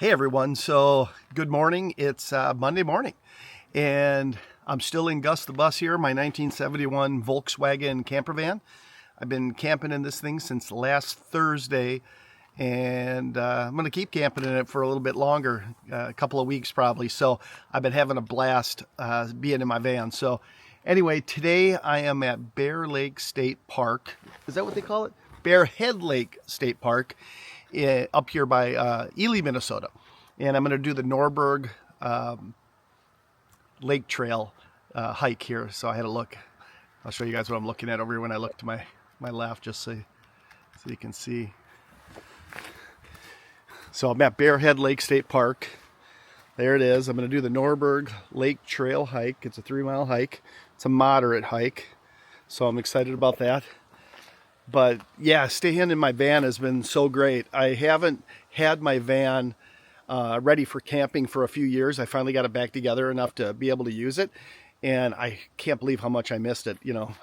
Hey everyone, so good morning. It's Monday morning and I'm still in Gus the Bus here, my 1971 Volkswagen camper van. I've been camping in this thing since last Thursday and I'm going to keep camping in it for a little bit longer, a couple of weeks probably. So I've been having a blast being in my van. So anyway, today I am at Bear Lake State Park. Is that what they call it? Bear Head Lake State Park. Up here by Ely, Minnesota. And I'm going to do the Norberg Lake Trail hike here. So I had a look. I'll show you guys what I'm looking at over here when I look to my left, just so you can see. So I'm at Bear Head Lake State Park. There it is. I'm going to do the Norberg Lake Trail hike. It's a 3-mile hike. It's a moderate hike. So I'm excited about that. But yeah, staying in my van has been so great. I haven't had my van ready for camping for a few years. I finally got it back together enough to be able to use it. And I can't believe how much I missed it. You know,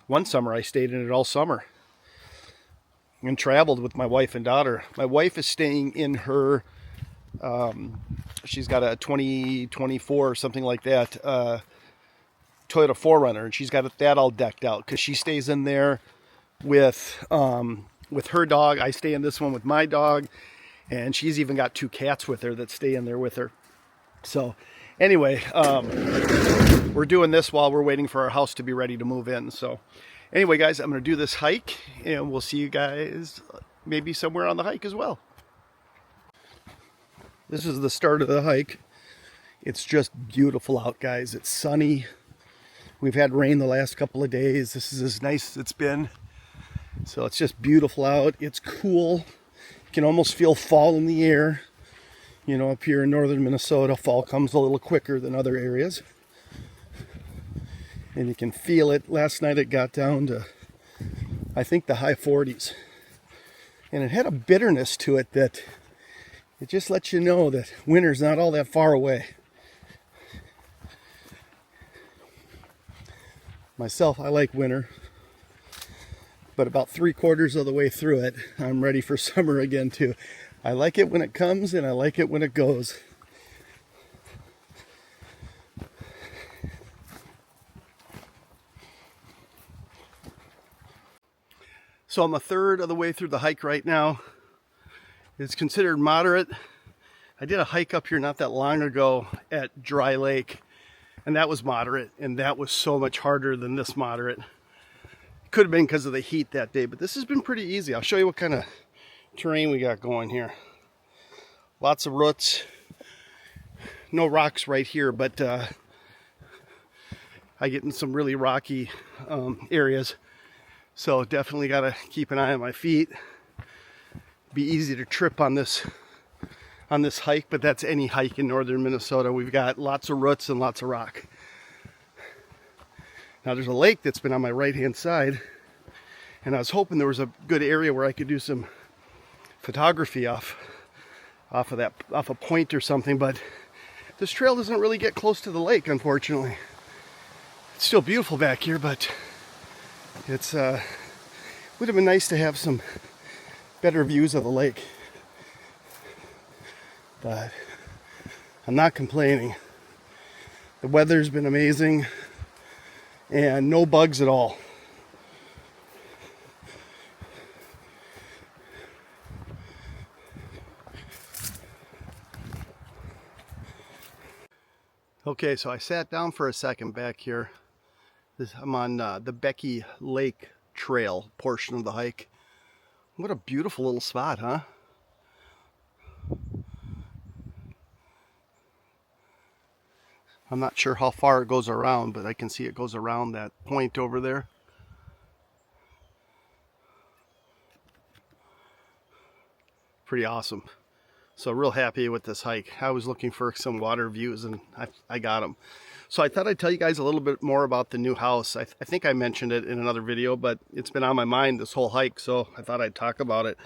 one summer I stayed in it all summer and traveled with my wife and daughter. My wife is staying in her, she's got a 2024 or something like that, Toyota 4Runner. And she's got that all decked out because she stays in there with her dog. I stay in this one with my dog, and she's even got 2 cats with her that stay in there with her. So anyway, we're doing this while we're waiting for our house to be ready to move in. So anyway, guys, I'm going to do this hike, and we'll see you guys maybe somewhere on the hike as well. This is the start of the hike. It's just beautiful out, guys. It's sunny. We've had rain the last couple of days. This is as nice as it's been. So it's just beautiful out. It's cool. You can almost feel fall in the air. You know, up here in northern Minnesota, fall comes a little quicker than other areas. And you can feel it. Last night it got down to, I think, the high 40s. And it had a bitterness to it that it just lets you know that winter's not all that far away. Myself, I like winter. But about 3/4 of the way through it, I'm ready for summer again too. I like it when it comes and I like it when it goes. So I'm a third of the way through the hike right now. It's considered moderate. I did a hike up here not that long ago at Dry Lake, and that was moderate, and that was so much harder than this moderate. Could have been because of the heat that day, but this has been pretty easy. I'll show you what kind of terrain we got going here. Lots of roots. No rocks right here, but I get in some really rocky areas. So definitely got to keep an eye on my feet. Be easy to trip on this hike, but that's any hike in northern Minnesota. We've got lots of roots and lots of rock. Now there's a lake that's been on my right-hand side, and I was hoping there was a good area where I could do some photography off a point or something, but this trail doesn't really get close to the lake, unfortunately. It's still beautiful back here, but it's would have been nice to have some better views of the lake. But I'm not complaining. The weather's been amazing. And no bugs at all. Okay, so I sat down for a second back here. I'm on the Becky Lake Trail portion of the hike. What a beautiful little spot, huh? I'm not sure how far it goes around, but I can see it goes around that point over there. Pretty awesome. So real happy with this hike. I was looking for some water views and I got them. So I thought I'd tell you guys a little bit more about the new house. I think I mentioned it in another video, but it's been on my mind this whole hike, so I thought I'd talk about it.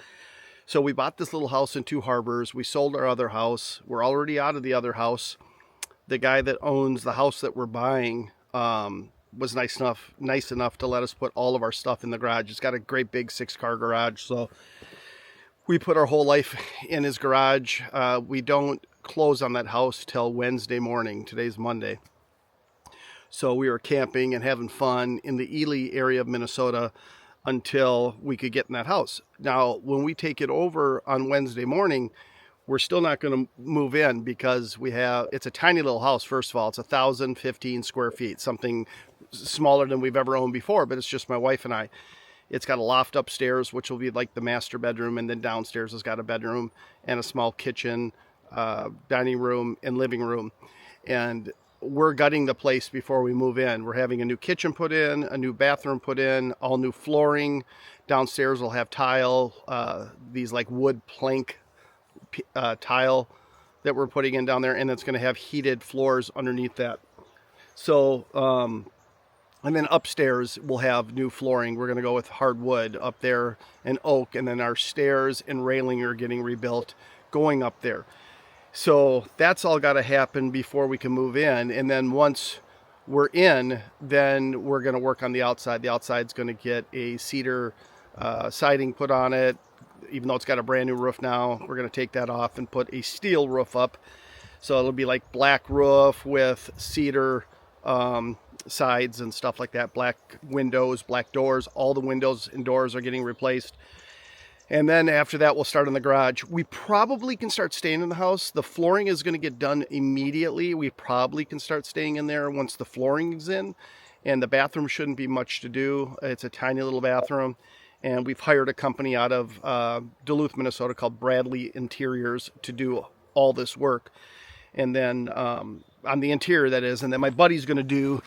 So we bought this little house in Two Harbors. We sold our other house. We're already out of the other house. The guy that owns the house that we're buying was nice enough to let us put all of our stuff in the garage. It's got a great big 6-car garage, so We put our whole life in his garage. We don't close on that house till Wednesday morning. Today's Monday. So we were camping and having fun in the Ely area of Minnesota until we could get in that house. Now, when we take it over on Wednesday morning, we're still not going to move in because it's a tiny little house. First of all, it's 1,015 square feet, something smaller than we've ever owned before, but it's just my wife and I. It's got a loft upstairs, which will be like the master bedroom, and then downstairs has got a bedroom and a small kitchen, dining room, and living room. And we're gutting the place before we move in. We're having a new kitchen put in, a new bathroom put in, all new flooring. Downstairs will have tile, these like wood plank tile that we're putting in down there, and it's going to have heated floors underneath that. So, and then upstairs we'll have new flooring. We're going to go with hardwood up there and oak, and then our stairs and railing are getting rebuilt going up there. So that's all got to happen before we can move in. And then once we're in, then we're going to work on the outside. The outside's going to get a cedar siding put on it. Even though it's got a brand new roof now, we're going to take that off and put a steel roof up. So it'll be like black roof with cedar sides and stuff like that. Black windows, black doors. All the windows and doors are getting replaced. And then after that, we'll start in the garage. We probably can start staying in the house. The flooring is going to get done immediately. We probably can start staying in there once the flooring is in. And the bathroom shouldn't be much to do. It's a tiny little bathroom. And we've hired a company out of Duluth, Minnesota called Bradley Interiors to do all this work. And then on the interior, that is. And then my buddy's going to do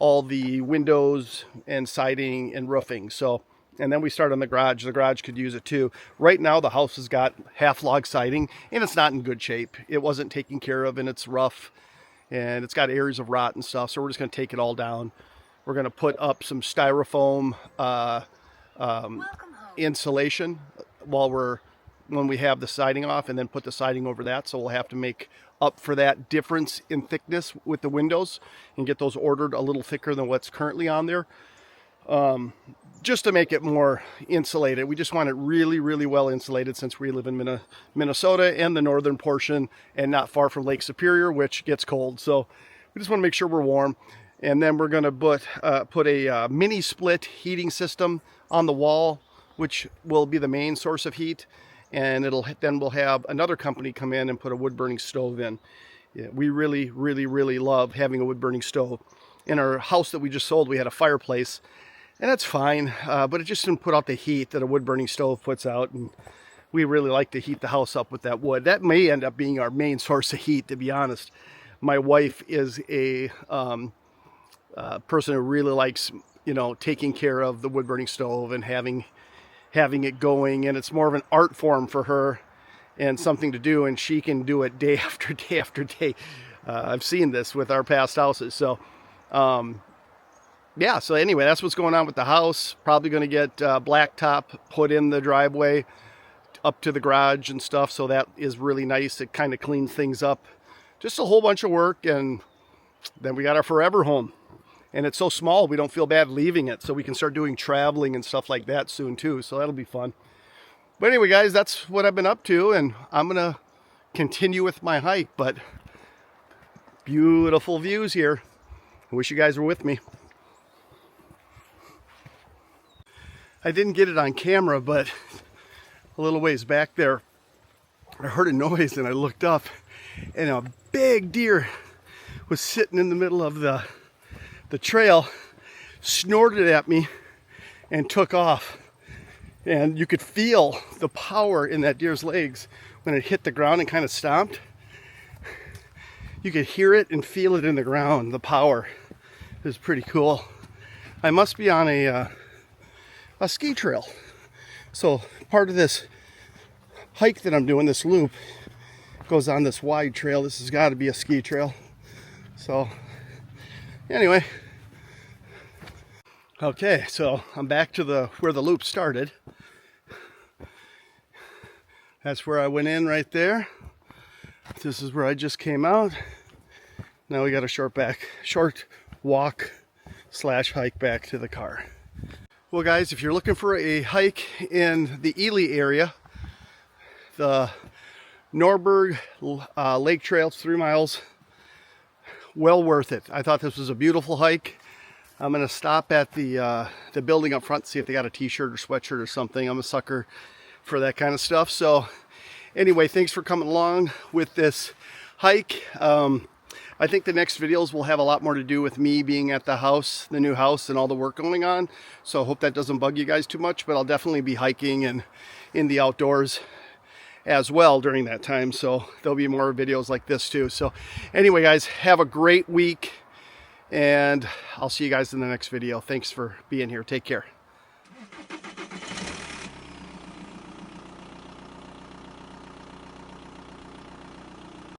all the windows and siding and roofing. So, and then we start on the garage. The garage could use it too. Right now, the house has got half log siding, and it's not in good shape. It wasn't taken care of, and it's rough, and it's got areas of rot and stuff. So we're just going to take it all down. We're going to put up some styrofoam insulation when we have the siding off, and then put the siding over that. So we'll have to make up for that difference in thickness with the windows and get those ordered a little thicker than what's currently on there, just to make it more insulated. We just want it really, really well insulated, since we live in Minnesota and the northern portion and not far from Lake Superior, which gets cold. So we just want to make sure we're warm. And then we're going to put a mini split heating system on the wall, which will be the main source of heat. And then we'll have another company come in and put a wood burning stove in. Yeah, we really, really, really love having a wood burning stove. In our house that we just sold, we had a fireplace, and that's fine, but it just didn't put out the heat that a wood burning stove puts out. And we really like to heat the house up with that wood. That may end up being our main source of heat, to be honest. My wife is a person who really likes, taking care of the wood burning stove and having it going, and it's more of an art form for her and something to do, and she can do it day after day after day. I've seen this with our past houses. So yeah, so anyway, that's what's going on with the house. Probably going to get blacktop put in the driveway up to the garage and stuff, so that is really nice. It kind of cleans things up. Just a whole bunch of work, and then we got our forever home. And it's so small, we don't feel bad leaving it, so we can start doing traveling and stuff like that soon too, so that'll be fun. But anyway, guys, that's what I've been up to, and I'm going to continue with my hike. But beautiful views here. I wish you guys were with me. I didn't get it on camera, but a little ways back there, I heard a noise, and I looked up, and a big deer was sitting in the middle of the trail, snorted at me, and took off. And you could feel the power in that deer's legs when it hit the ground and kind of stomped. You could hear it and feel it in the ground, the power. It was pretty cool. I must be on a ski trail. So part of this hike that I'm doing, this loop, goes on this wide trail. This has got to be a ski trail. So anyway, okay, so I'm back to where the loop started. That's where I went in right there. This is where I just came out. Now we got a short walk / hike back to the car. Well, guys, if you're looking for a hike in the Ely area, The Norberg Lake Trail, 3 miles. Well worth it. I thought this was a beautiful hike. I'm going to stop at the building up front, see if they got a t-shirt or sweatshirt or something. I'm a sucker for that kind of stuff. So anyway, thanks for coming along with this hike. I think the next videos will have a lot more to do with me being at the house, the new house, and all the work going on. So I hope that doesn't bug you guys too much, but I'll definitely be hiking and in the outdoors as well during that time. So there'll be more videos like this too. So anyway, guys, have a great week, and I'll see you guys in the next video. Thanks for being here. Take care.